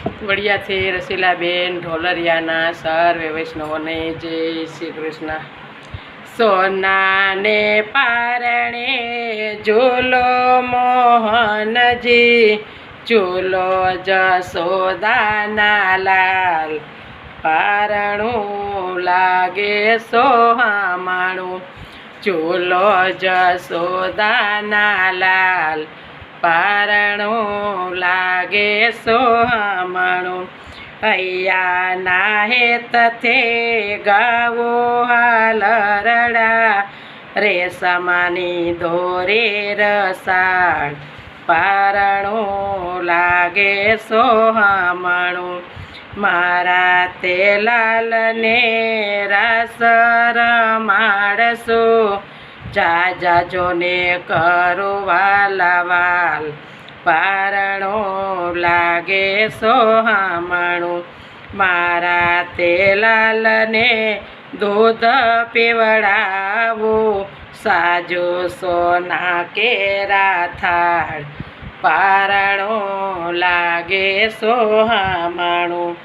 વડિયાથી રસીલાબેન ઢોલરિયાના સર્વે વૈષ્ણવોને જય શ્રી કૃષ્ણ. સોનાને પારણે ઝૂલો મોહનજી, ઝૂલો જશોદાના લાલ, પારણું લાગે સોહામણું, ઝૂલો જશોદાના લાલ, પારણું લાગે સોહામણું. હૈયાના હેતથે ગાવો હાલરડા, રેશમની દોરે રસાળ, પારણું લાગે સોહામણું. મારા તે લાલને રાસ રમાડશું, જાજોને કરું વાલાવાલ, પારણું લાગે સોહામણું. મારા તે લાલને દૂધ પીવડાવું, સાજો સોના કેરા થાળ, પારણું લાગે સોહામણું.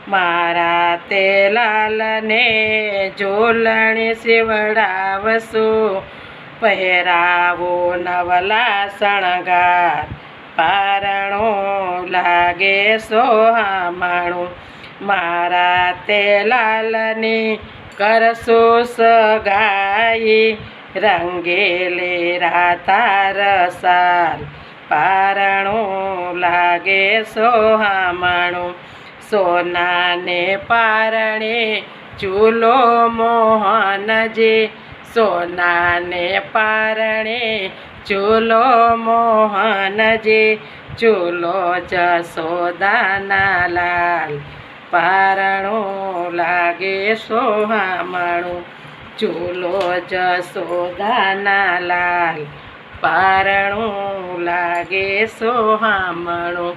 મારા તે લાલને ઝૂલણી સીવડાવશું, પહેરાવું નવલા શણગાર, પારણું લાગે સોહામણું. મારા તે લાલની કરશું સગાઈ, રંગેલે રાતા રસાલ, પારણું લાગે સોહામણું. સોનાને પારણે ઝૂલો મોહનજી, સોનાને પારણે ઝૂલો મોહનજી, ઝૂલો જશોદાના લાલ, પારણું લાગે સોહામણું, ઝૂલો જશોદાના લાલ, પારણું લાગે સોહામણું.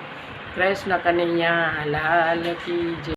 કૃષ્ણ કનૈયા લાલ કી જય.